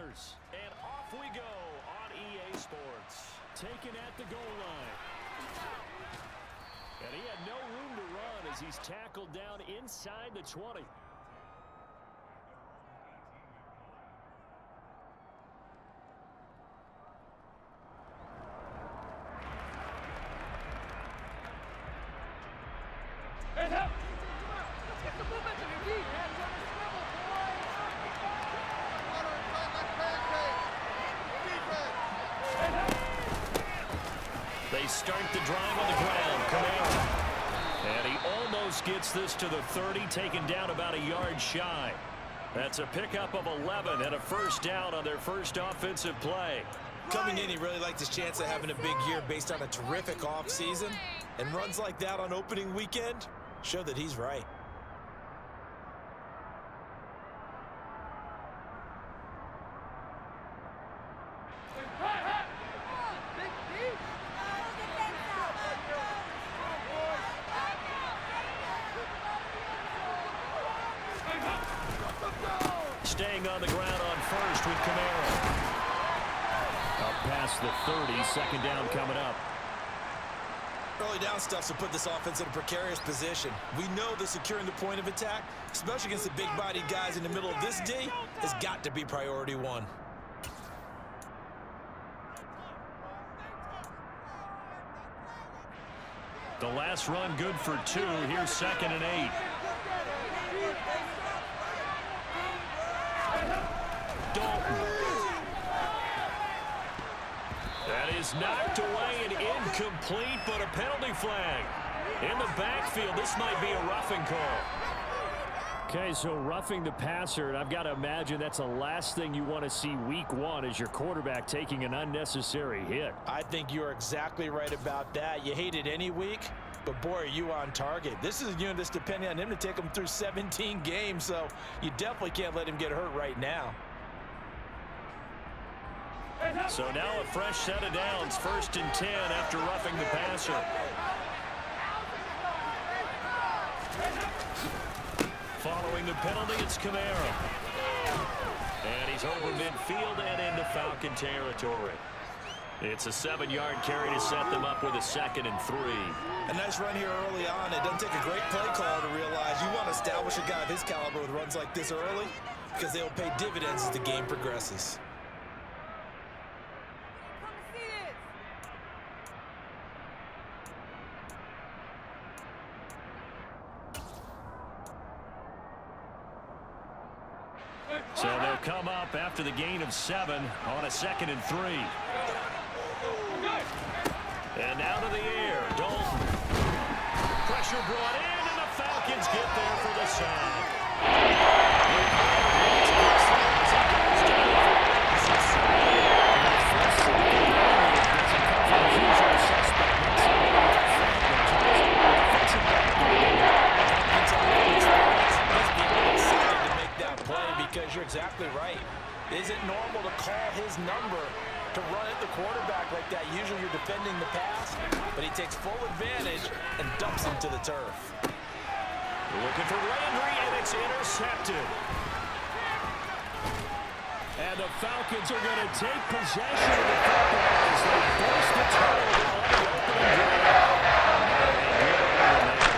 Steelers. And off we go on EA Sports. Taken at the goal line. And he had no room to run as he's tackled down inside the 20. They start the drive on the ground. Kamara. And he almost gets this to the 30, taken down about a yard shy. That's a pickup of 11 and a first down on their first offensive play. Coming in, he really liked his chance of having a big year based on a terrific offseason. And runs like that on opening weekend show that he's right. Staying on the ground on first with Kamara. Up past the 30, second down coming up. Early down stuff will put this offense in a precarious position. We know that securing the point of attack, especially against the big-bodied guys in the middle of this D, has got to be priority one. The last run good for 2. Here's 2nd and 8. That is knocked away and incomplete, but a penalty flag. In the backfield, this might be a roughing call. Okay, so roughing the passer, and I've got to imagine that's the last thing you want to see week 1 is your quarterback taking an unnecessary hit. I think you're exactly right about that. You hate it any week, but boy, are you on target. This is a unit that's depending on him to take him through 17 games, so you definitely can't let him get hurt right now. So now a fresh set of downs, 1st and 10 after roughing the passer. Following the penalty, it's Kamara. And he's over midfield and into Falcon territory. It's a 7-yard carry to set them up with a 2nd and 3. A nice run here early on. It doesn't take a great play caller to realize you want to establish a guy of his caliber with runs like this early because they'll pay dividends as the game progresses. So they'll come up after the gain of 7 on a 2nd and 3. And out of the air, Dalton. Pressure brought in, and the Falcons get there for the sack. Because you're exactly right. Is it normal to call his number to run at the quarterback like that? Usually you're defending the pass, but he takes full advantage and dumps him to the turf. Looking for Landry, and it's intercepted. And the Falcons are going to take possession of the football as they force the turnover on the opening drive.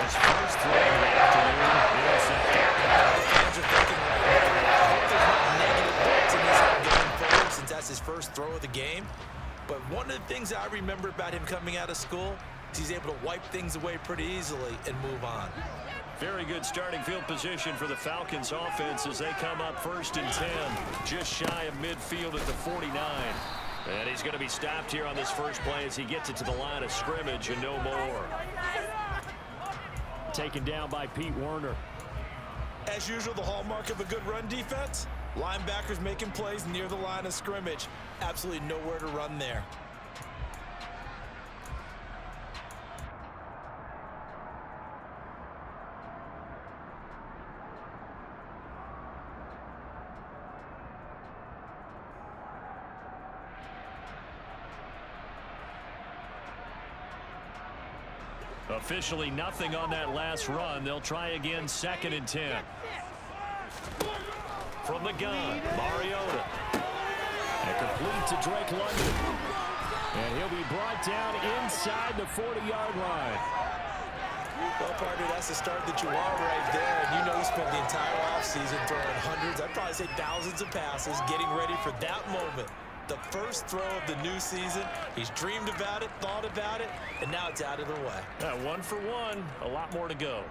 His first throw of the afternoon, intercepted. Fans are thinking right now, I hope there's not negative thoughts in this going forward since that's his first throw of the game. But one of the things I remember about him coming out of school is he's able to wipe things away pretty easily and move on. Very good starting field position for the Falcons offense as they come up 1st and 10, just shy of midfield at the 49. And he's going to be stopped here on this first play as he gets it to the line of scrimmage and no more. Taken down by Pete Werner. As usual, the hallmark of a good run defense, linebackers making plays near the line of scrimmage. Absolutely nowhere to run there. Officially nothing on that last run. They'll try again, 2nd and 10. From the gun, Mariota. complete to Drake London. And he'll be brought down inside the 40-yard line. Well, partner, that's the start that you want right there. And you know he spent the entire offseason throwing hundreds, I'd probably say thousands of passes, getting ready for that moment. The first throw of the new season. He's dreamed about it, thought about it, and now it's out of the way. 1 for 1, a lot more to go.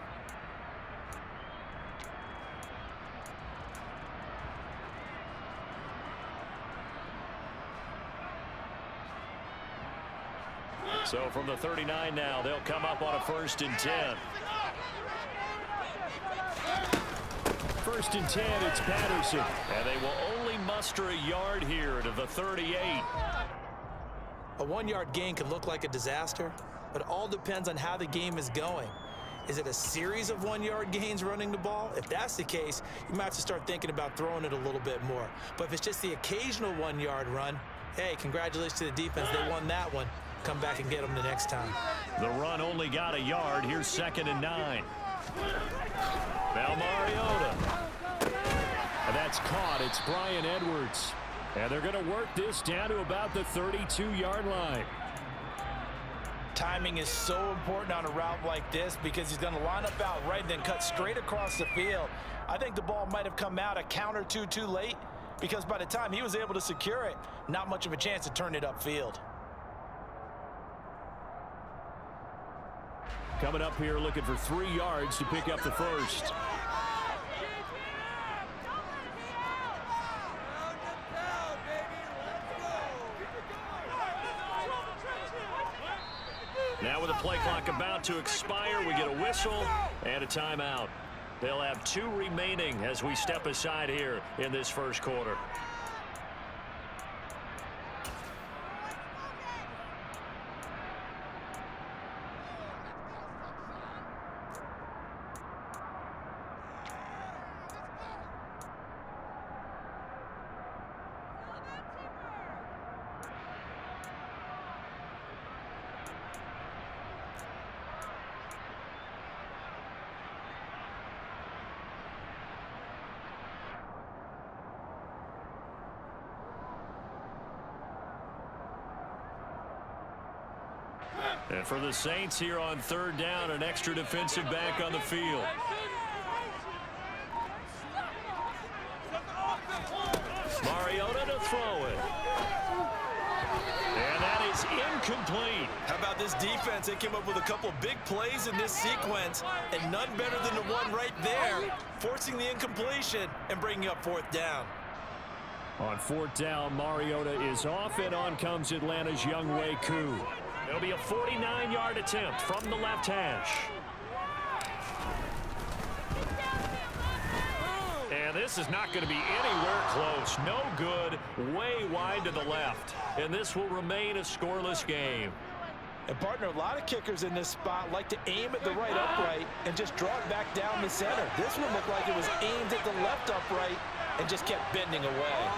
So from the 39 now, they'll come up on a 1st and 10. 1st and 10, it's Patterson. And they will only muster a yard here to the 38. A 1-yard gain can look like a disaster, but it all depends on how the game is going. Is it a series of 1-yard gains running the ball? If that's the case, you might have to start thinking about throwing it a little bit more. But if it's just the occasional 1-yard run, hey, congratulations to the defense. They won that one. Come back and get them the next time. The run only got a yard. Here's 2nd and 9. Now Mariota. And that's caught. It's Brian Edwards. And they're going to work this down to about the 32-yard line. Timing is so important on a route like this because he's going to line up out right and then cut straight across the field. I think the ball might have come out a count or two too late because by the time he was able to secure it, not much of a chance to turn it upfield. Coming up here looking for 3 yards to pick up the first. Now with the play clock about to expire, we get a whistle and a timeout. They'll have 2 remaining as we step aside here in this first quarter. And for the Saints here on 3rd down, an extra defensive back on the field. Mariota to throw it. And that is incomplete. How about this defense? They came up with a couple big plays in this sequence, and none better than the one right there, forcing the incompletion and bringing up 4th down. On 4th down, Mariota is off, and on comes Atlanta's Younghoe Koo. It'll be a 49-yard attempt from the left hash. And this is not going to be anywhere close. No good. Way wide to the left. And this will remain a scoreless game. And partner, a lot of kickers in this spot like to aim at the right upright and just draw it back down the center. This one looked like it was aimed at the left upright and just kept bending away.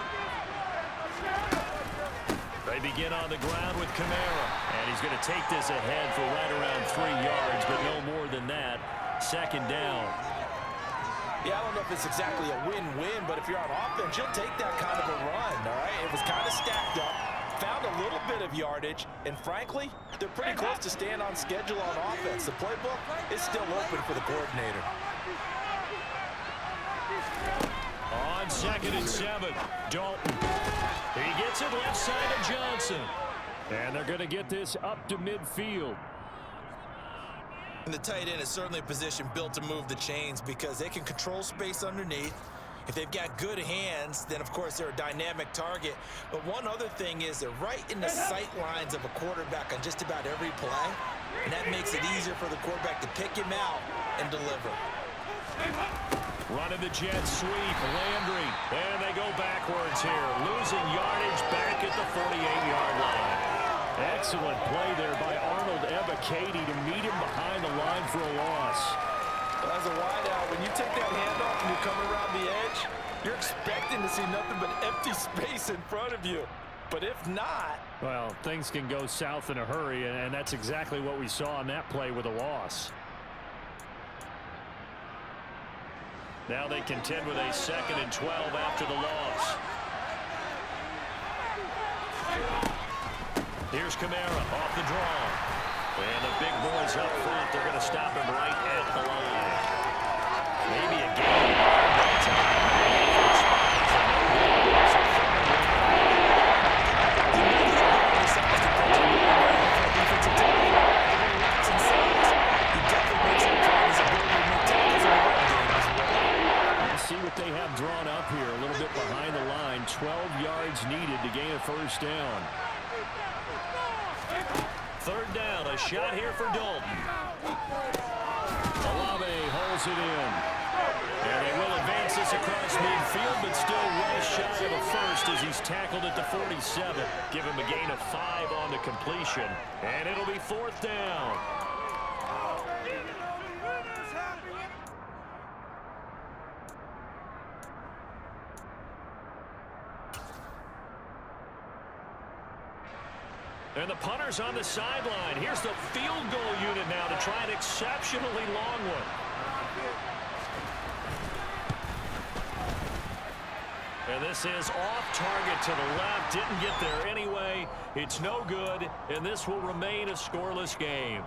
They begin on the ground with Kamara. And he's going to take this ahead for right around 3 yards, but no more than that. 2nd down. Yeah, I don't know if it's exactly a win-win, but if you're on offense, you'll take that kind of a run, all right? It was kind of stacked up, found a little bit of yardage, and frankly, they're pretty close to staying on schedule on offense. The playbook is still open for the coordinator. On 2nd and 7, Dalton. He gets it left side of Johnson. And they're going to get this up to midfield. And the tight end is certainly a position built to move the chains because they can control space underneath. If they've got good hands, then of course they're a dynamic target. But one other thing is they're right in the sight lines of a quarterback on just about every play. And that makes it easier for the quarterback to pick him out and deliver. Running the jet sweep, Landry. And they go backwards here. Losing yardage back at the 48-yard line. Excellent play there by Arnold Ebiketie to meet him behind the line for a loss. Well, as a wideout, when you take that handoff and you come around the edge, you're expecting to see nothing but empty space in front of you. But if not... Well, things can go south in a hurry, and that's exactly what we saw on that play with a loss. Now they contend with a 2nd and 12 after the loss. Here's Kamara off the draw. And the big boys up front, they're going to stop him right at the line. Maybe a game. See what they have drawn up here, a little bit behind the line. 12 yards needed to gain a first down. Third down, a shot here for Dalton. Olave holds it in. And they will advance this across midfield, but still well shy of a first as he's tackled at the 47. Give him a gain of 5 on the completion. And it'll be fourth down. And the punter's on the sideline. Here's the field goal unit now to try an exceptionally long one. And this is off target to the left. Didn't get there anyway. It's no good, and this will remain a scoreless game.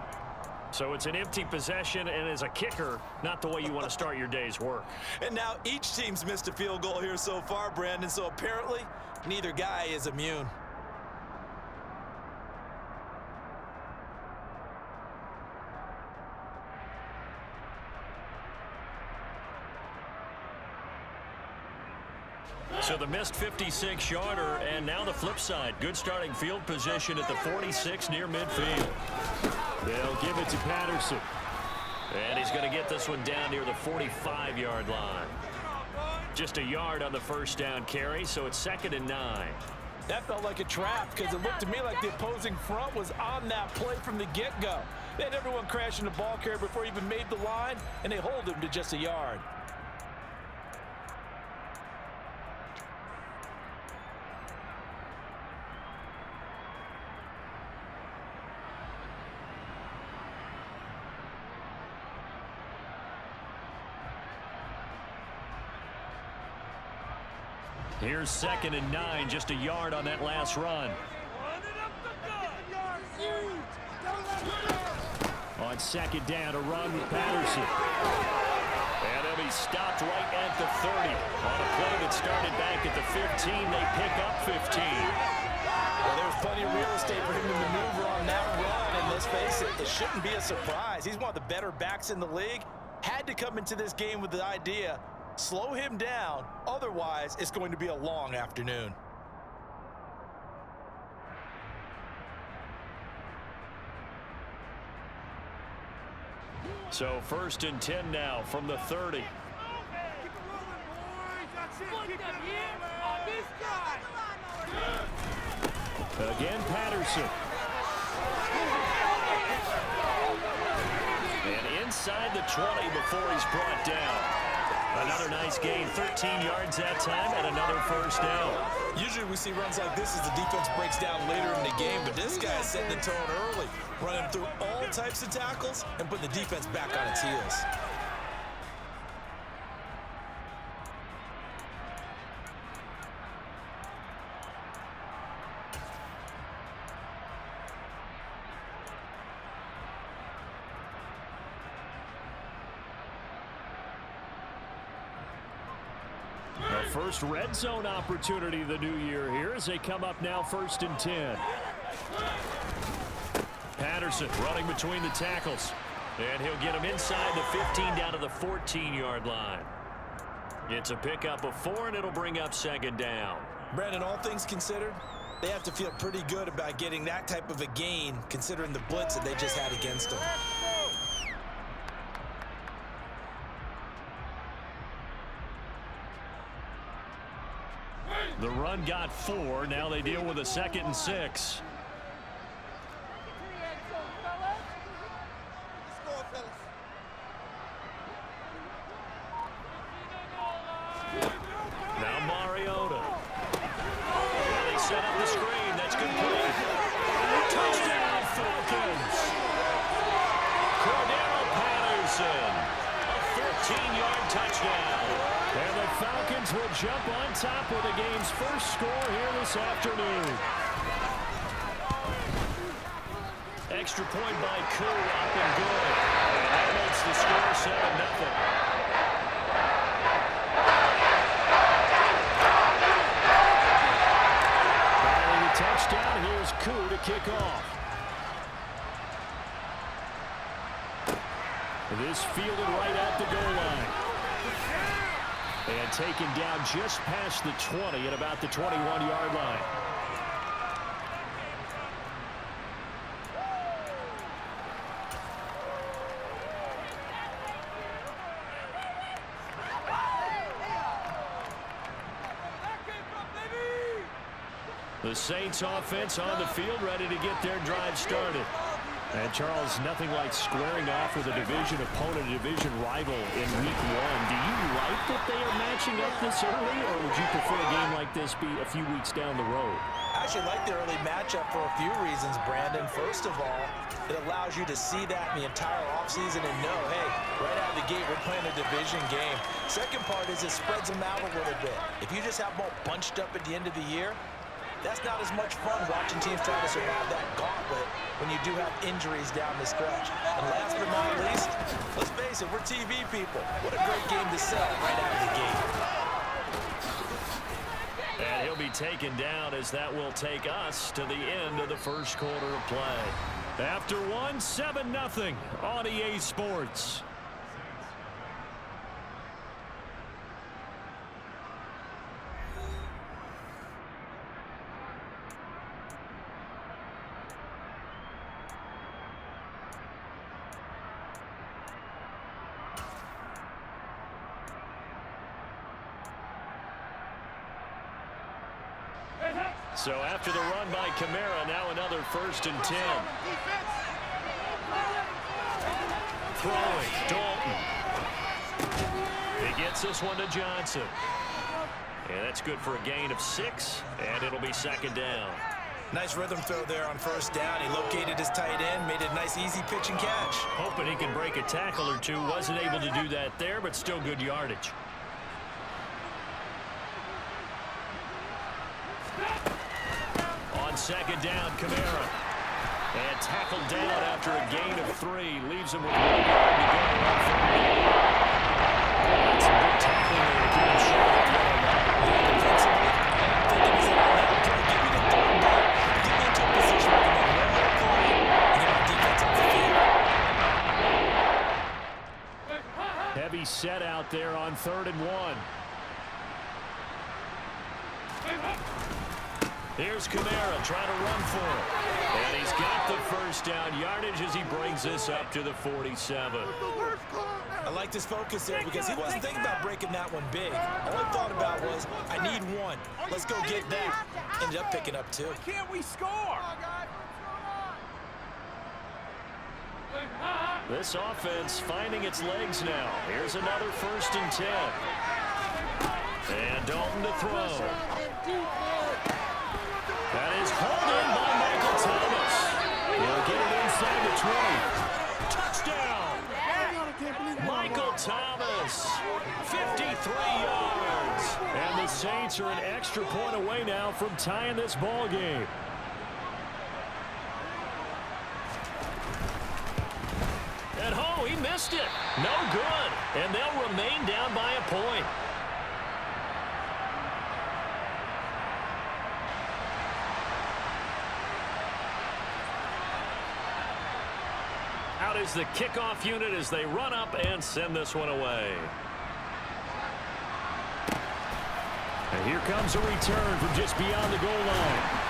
So it's an empty possession, and as a kicker, not the way you want to start your day's work. And now each team's missed a field goal here so far, Brandon, so apparently neither guy is immune. So the missed 56-yarder, and now the flip side. Good starting field position at the 46 near midfield. They'll give it to Patterson. And he's going to get this one down near the 45-yard line. Just a yard on the first down carry, so it's 2nd and 9. That felt like a trap because it looked to me like the opposing front was on that play from the get-go. They had everyone crashing the ball carrier before he even made the line, and they hold him to just a yard. Here's 2nd and 9, just a yard on that last run. On 2nd down, a run with Patterson. And he'll be stopped right at the 30. On a play that started back at the 15, they pick up 15. Well, there's plenty of real estate for him to maneuver on that run, and let's face it, it shouldn't be a surprise. He's one of the better backs in the league. Had to come into this game with the idea, slow him down, otherwise it's going to be a long afternoon. So 1st and 10 now from the 30. Again, Patterson. And inside the 20 before he's brought down. Another nice gain, 13 yards that time, and another first down. Usually we see runs like this as the defense breaks down later in the game, but this guy's setting the tone early, running through all types of tackles and putting the defense back on its heels. First red zone opportunity of the new year here as they come up now 1st and 10. Patterson running between the tackles. And he'll get him inside the 15 down to the 14-yard line. It's a pickup of 4, and it'll bring up 2nd down. Brandon, all things considered, they have to feel pretty good about getting that type of a gain considering the blitz that they just had against them. The run got 4. Now they deal with a 2nd and 6. Now Mariota. Well, they set up the screen. That's complete. Touchdown, Falcons. Cordero Patterson. A 13-yard touchdown. And the Falcons will jump on top with the game's first score here this afternoon. extra point by Koo, up and good. And that makes the score 7-0. Following the touchdown, here's Koo to kick off. This fielded right at the goal line. And taken down just past the 20 at about the 21-yard line. The Saints offense on the field, ready to get their drive started. And Charles, nothing like squaring off with a division opponent, a division rival in week 1. Do you like that they are matching up this early, or would you prefer a game like this be a few weeks down the road? I actually like the early matchup for a few reasons, Brandon. First of all, it allows you to see that in the entire offseason and know, hey, right out of the gate, we're playing a division game. Second part is it spreads them out a little bit. If you just have them all bunched up at the end of the year, that's not as much fun watching teams try to survive that gauntlet when you do have injuries down the stretch. And last but not least, let's face it, we're TV people. What a great game to sell right out of the gate. And he'll be taken down as that will take us to the end of the first quarter of play. After 7-0 on EA Sports. So after the run by Kamara, now another 1st and 10. Throwing, Dalton. He gets this one to Johnson. And that's good for a gain of 6, and it'll be 2nd down. Nice rhythm throw there on 1st down. He located his tight end, made it a nice easy pitch and catch. Hoping he can break a tackle or two. Wasn't able to do that there, but still good yardage. On 2nd down, Kamara. And tackled down after a gain of 3. Leaves him with 1 yard to go. That's some good tackling there to keep him short on that. Defensively, I'm thinking he's in that. Can give me the third down? Get me into a position where I can make one more play and get my defense off the field. Heavy set out there on 3rd and 1. Here's Kamara trying to run for it. And he's got the 1st down yardage as he brings this up to the 47. I like this focus there because he wasn't thinking about breaking that one big. All he thought about was, I need 1. Let's go get that. Ended up picking up 2. Can't we score? This offense finding its legs now. Here's another 1st and 10. And Dalton to throw. That is hauled in by Michael Thomas. He'll get it inside the 20. Touchdown! Michael Thomas, 53 yards. And the Saints are an extra point away now from tying this ball game. And he missed it. No good. And they'll remain down by a point. Out is the kickoff unit as they run up and send this one away. And here comes a return from just beyond the goal line.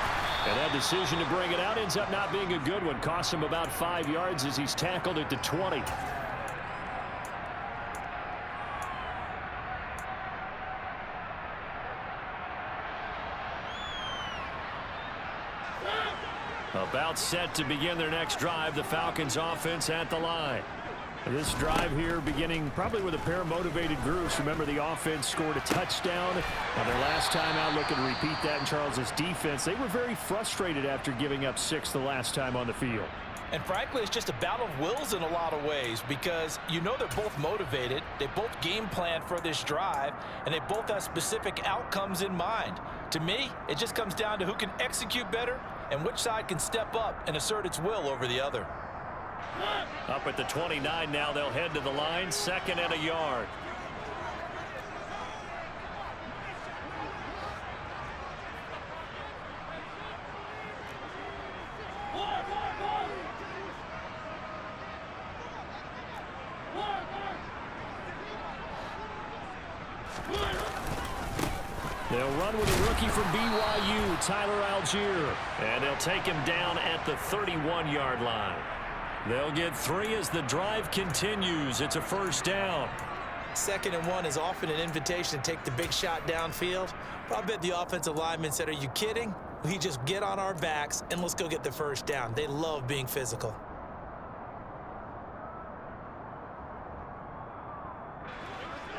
And that decision to bring it out ends up not being a good one. Costs him about 5 yards as he's tackled at the 20. About set to begin their next drive. The Falcons offense at the line. This drive here beginning probably with a pair of motivated groups. Remember, the offense scored a touchdown on their last time out. Looking to repeat that in Charles's defense. They were very frustrated after giving up 6 the last time on the field. And frankly, it's just a battle of wills in a lot of ways because you know they're both motivated. They both game plan for this drive, and they both have specific outcomes in mind. To me, it just comes down to who can execute better and which side can step up and assert its will over the other. Up at the 29 now, they'll head to the line, 2nd and a yard. They'll run with a rookie from BYU, Tyler Algier, and they'll take him down at the 31-yard line. They'll get 3 as the drive continues. It's a 1st down. 2nd and 1 is often an invitation to take the big shot downfield. But I bet the offensive lineman said, "Are you kidding? We just get on our backs and let's go get the 1st down." They love being physical.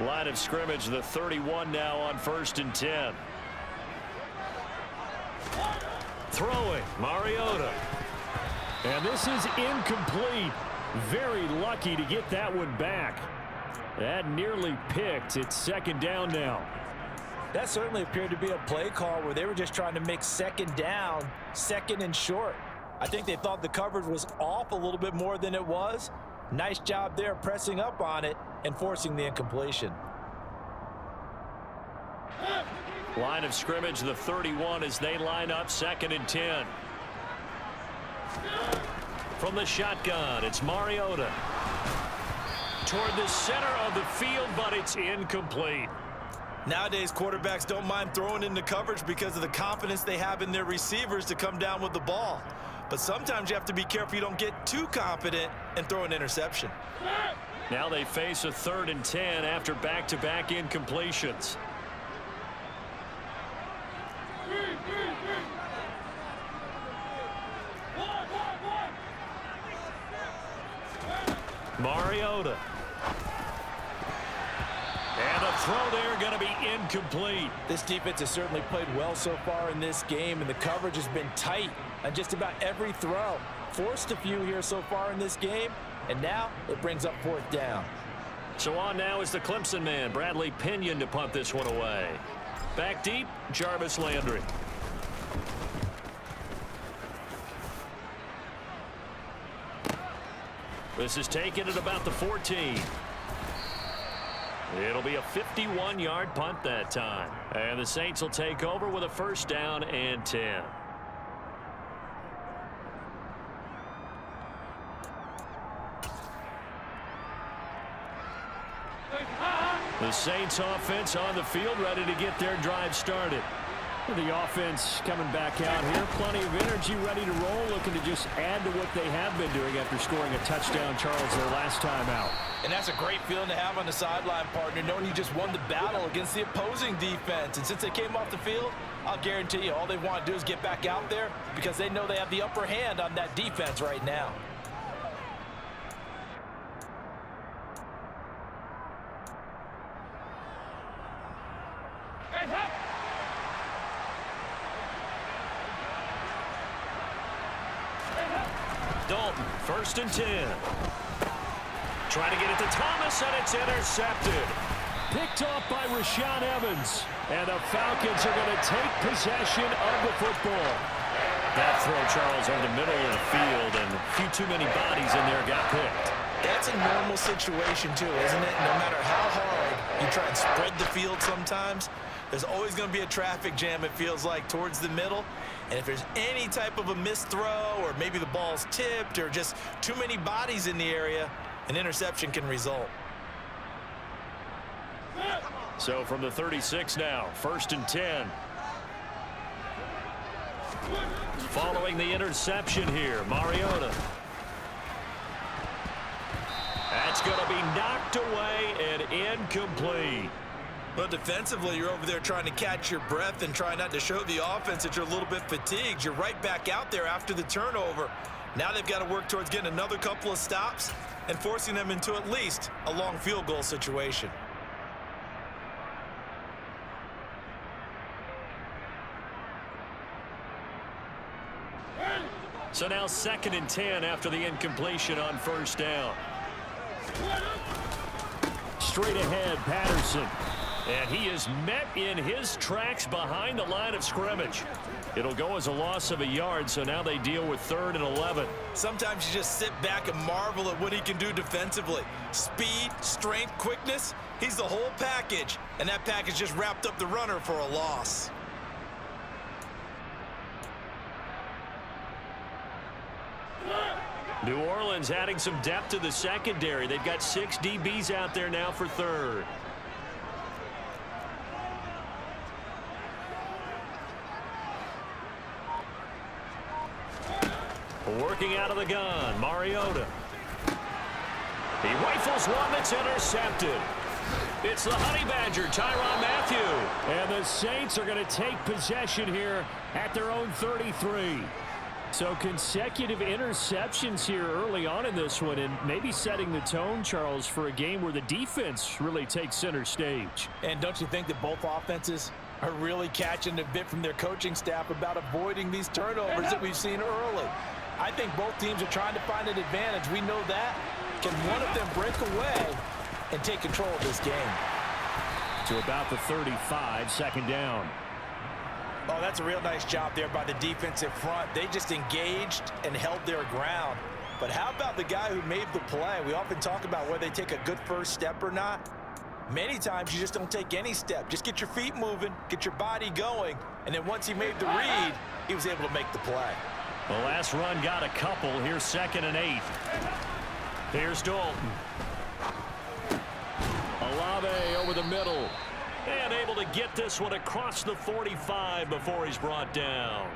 Line of scrimmage, the 31 now on 1st and 10. Throwing, Mariota. And this is incomplete. Very lucky to get that one back. That nearly picked. It's 2nd down now. That certainly appeared to be a play call where they were just trying to make 2nd down, 2nd and short. I think they thought the coverage was off a little bit more than it was. Nice job there pressing up on it and forcing the incompletion. Line of scrimmage, the 31 as they line up, 2nd and 10. From the shotgun, it's Mariota. Toward the center of the field, but it's incomplete. Nowadays, quarterbacks don't mind throwing into coverage because of the confidence they have in their receivers to come down with the ball. But sometimes you have to be careful you don't get too confident and throw an interception. Now they face a 3rd and 10 after back-to-back incompletions. Mariota. And the throw there going to be incomplete. This defense has certainly played well so far in this game, and the coverage has been tight on just about every throw. Forced a few here so far in this game, and now it brings up 4th down. So on now is the Clemson man, Bradley Pinion, to punt this one away. Back deep, Jarvis Landry. This is taken at about the 14. It'll be a 51-yard punt that time. And the Saints will take over with a 1st down and 10. The Saints offense on the field, ready to get their drive started. The offense coming back out here. Plenty of energy, ready to roll, looking to just add to what they have been doing after scoring a touchdown, Charles, their last time out. And that's a great feeling to have on the sideline, partner, knowing you just won the battle against the opposing defense. And since they came off the field, I'll guarantee you all they want to do is get back out there because they know they have the upper hand on that defense right now. Dalton, 1st and 10. Trying to get it to Thomas, and it's intercepted. Picked off by Rashaan Evans. And the Falcons are going to take possession of the football. That throw, Charles, over the middle of the field, and a few too many bodies in there got picked. That's a normal situation, too, isn't it? No matter how hard you try and spread the field sometimes, there's always going to be a traffic jam, it feels like, towards the middle. And if there's any type of a missed throw or maybe the ball's tipped or just too many bodies in the area, an interception can result. So from the 36 now, 1st and 10. Following the interception here, Mariota. That's going to be knocked away and incomplete. But defensively, you're over there trying to catch your breath and try not to show the offense that you're a little bit fatigued. You're right back out there after the turnover. Now they've got to work towards getting another couple of stops and forcing them into at least a long field goal situation. So now 2nd and 10 after the incompletion on 1st down. Straight ahead, Patterson. And he is met in his tracks behind the line of scrimmage. It'll go as a loss of a yard, so now they deal with 3rd and 11. Sometimes you just sit back and marvel at what he can do defensively. Speed, strength, quickness, he's the whole package. And that package just wrapped up the runner for a loss. New Orleans adding some depth to the secondary. They've got 6 DBs out there now for 3rd. Working out of the gun, Mariota. He rifles one that's intercepted. It's the Honey Badger, Tyrann Mathieu. And the Saints are going to take possession here at their own 33. So consecutive interceptions here early on in this one, and maybe setting the tone, Charles, for a game where the defense really takes center stage. And don't you think that both offenses are really catching a bit from their coaching staff about avoiding these turnovers that we've seen early? I think both teams are trying to find an advantage. We know that. Can one of them break away and take control of this game? To about the 35, 2nd down. Oh, that's a real nice job there by the defensive front. They just engaged and held their ground. But how about the guy who made the play? We often talk about whether they take a good first step or not. Many times you just don't take any step. Just get your feet moving, get your body going, and then once he made the read, he was able to make the play. The last run got a couple. Here's 2nd and 8. Here's Dalton. Olave over the middle. And able to get this one across the 45 before he's brought down.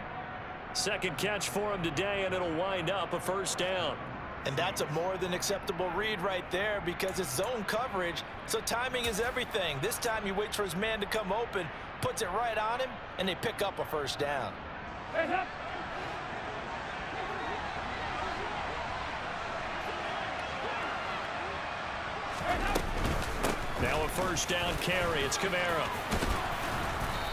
2nd catch for him today, and it'll wind up a 1st down. And that's a more than acceptable read right there because it's zone coverage, so timing is everything. This time he waits for his man to come open, puts it right on him, and they pick up a 1st down. Now a 1st down carry. It's Kamara.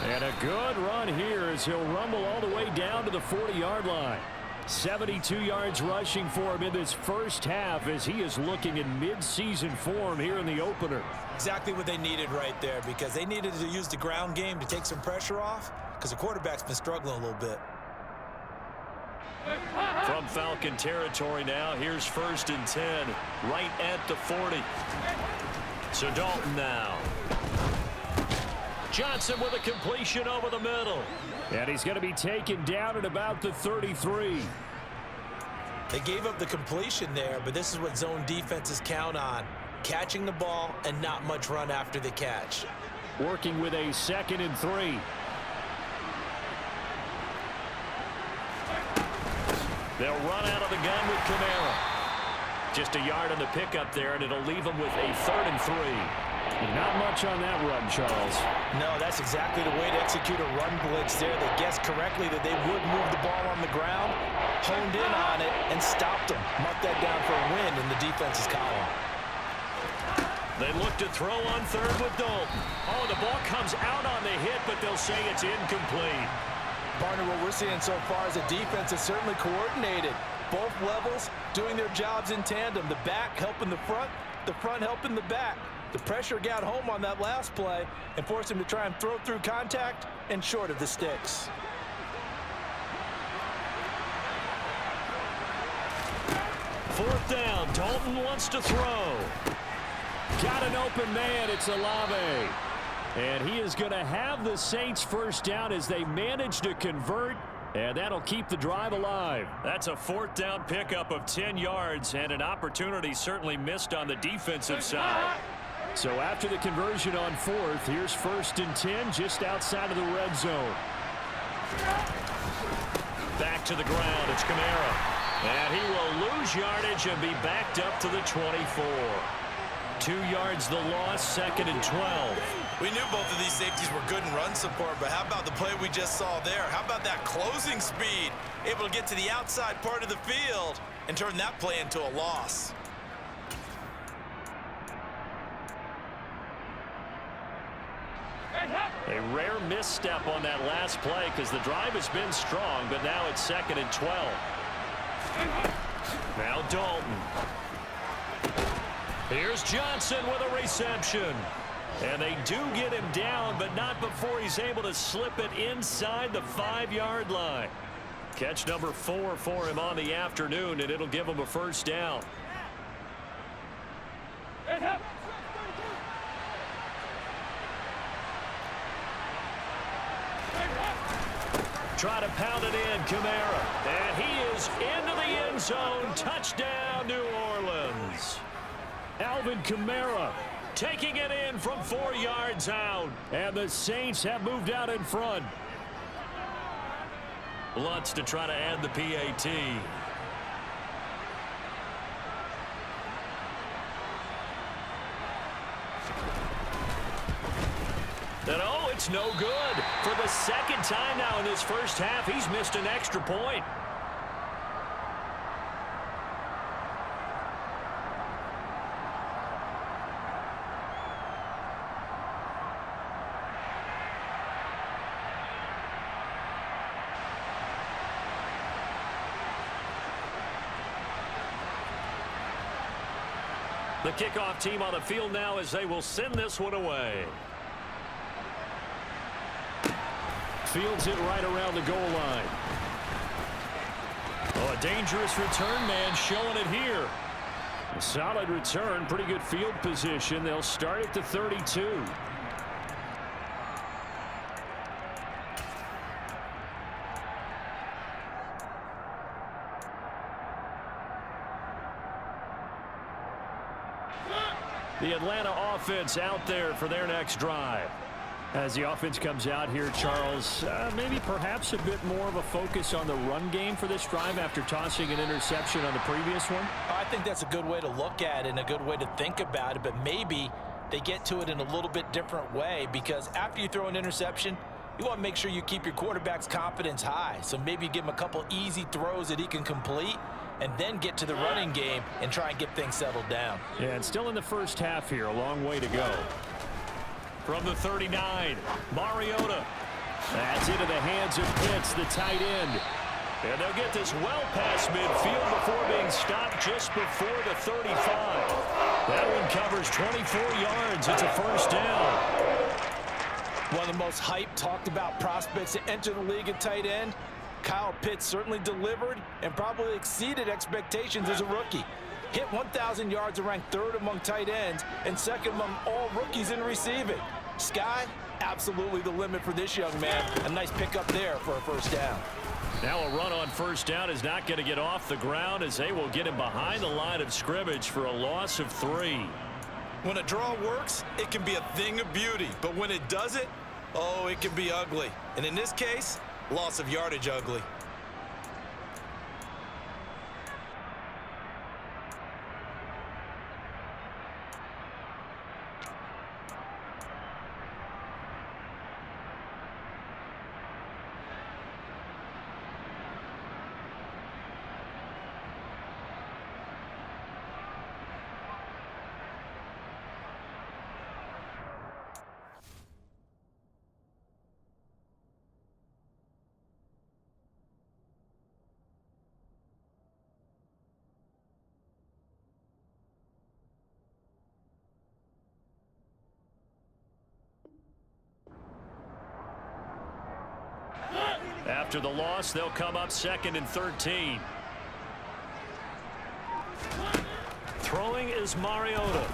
And a good run here as he'll rumble all the way down to the 40-yard line. 72 yards rushing for him in this first half as he is looking in mid-season form here in the opener. Exactly what they needed right there, because they needed to use the ground game to take some pressure off because the quarterback's been struggling a little bit. From Falcon territory now, here's 1st and 10, right at the 40. So Dalton now. Johnson with a completion over the middle. And he's going to be taken down at about the 33. They gave up the completion there, but this is what zone defenses count on. Catching the ball and not much run after the catch. Working with a 2nd and 3. They'll run out of the gun with Kamara. Just a yard on the pickup there, and it'll leave them with a 3rd and 3. Not much on that run, Charles. No, that's exactly the way to execute a run blitz there. They guessed correctly that they would move the ball on the ground, honed in on it, and stopped them. Mark that down for a win in the defense's column. They look to throw on 3rd with Dalton. Oh, the ball comes out on the hit, but they'll say it's incomplete. Partner, what we're seeing so far is a defense is certainly coordinated. Both levels doing their jobs in tandem. The back helping the front helping the back. The pressure got home on that last play and forced him to try and throw through contact and short of the sticks. Fourth down. Dalton wants to throw. Got an open man. It's Olave. And he is going to have the Saints 1st down as they manage to convert. And that'll keep the drive alive. That's a 4th down pickup of 10 yards and an opportunity certainly missed on the defensive side. So after the conversion on 4th, here's 1st and 10 just outside of the red zone. Back to the ground. It's Kamara. And he will lose yardage and be backed up to the 24. 2 yards the loss, 2nd and 12. We knew both of these safeties were good in run support, but how about the play we just saw there? How about that closing speed? Able to get to the outside part of the field and turn that play into a loss. A rare misstep on that last play because the drive has been strong, but now it's 2nd and 12. Now Dalton. Here's Johnson with a reception. And they do get him down, but not before he's able to slip it inside the 5-yard line. Catch number 4 for him on the afternoon, and it'll give him a first down. Try to pound it in, Kamara. And he is into the end zone. Touchdown, New Orleans. Alvin Kamara taking it in from 4 yards out. And the Saints have moved out in front. Lutz to try to add the PAT. And oh, it's no good. For the second time now in this first half, he's missed an extra point. The kickoff team on the field now as they will send this one away. Fields it right around the goal line. Oh, a dangerous return man showing it here. A solid return, pretty good field position. They'll start at the 32. The Atlanta offense out there for their next drive. As the offense comes out here, Charles, maybe perhaps a bit more of a focus on the run game for this drive after tossing an interception on the previous one? I think that's a good way to look at it and a good way to think about it, but maybe they get to it in a little bit different way, because after you throw an interception, you want to make sure you keep your quarterback's confidence high. So maybe give him a couple easy throws that he can complete and then get to the running game and try and get things settled down. Yeah, and still in the first half here, a long way to go. From the 39, Mariota. That's into the hands of Pitts, the tight end. And they'll get this well past midfield before being stopped just before the 35. That one covers 24 yards. It's a first down. One of the most hyped, talked about prospects to enter the league at tight end. Kyle Pitts certainly delivered and probably exceeded expectations as a rookie. Hit 1,000 yards and ranked 3rd among tight ends and 2nd among all rookies in receiving. Sky, absolutely the limit for this young man. A nice pickup there for a first down. Now a run on first down is not going to get off the ground, as they will get him behind the line of scrimmage for a loss of 3. When a draw works, it can be a thing of beauty. But when it doesn't, oh, it can be ugly. And in this case, loss of yardage ugly. After the loss, they'll come up 2nd and 13. Throwing is Mariota.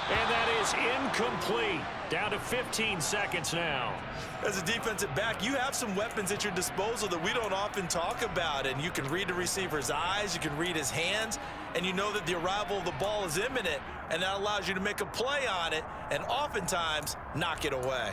And that is incomplete. Down to 15 seconds now. As a defensive back, you have some weapons at your disposal that we don't often talk about. And you can read the receiver's eyes, you can read his hands, and you know that the arrival of the ball is imminent, and that allows you to make a play on it and oftentimes knock it away.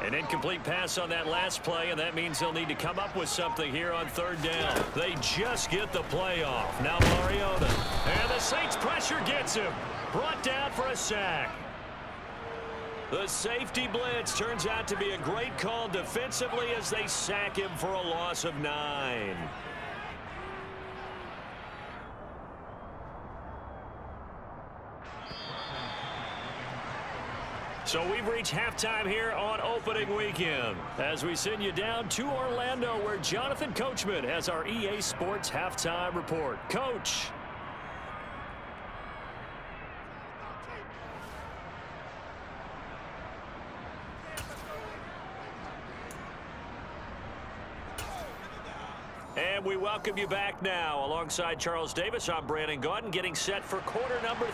An incomplete pass on that last play, and that means they'll need to come up with something here on 3rd down. They just get the play off. Now Mariota. And the Saints pressure gets him. Brought down for a sack. The safety blitz turns out to be a great call defensively as they sack him for a loss of 9. So we've reached halftime here on opening weekend as we send you down to Orlando where Jonathan Coachman has our EA Sports halftime report. Coach. And we welcome you back now. Alongside Charles Davis, I'm Brandon Gaudin getting set for quarter number 3.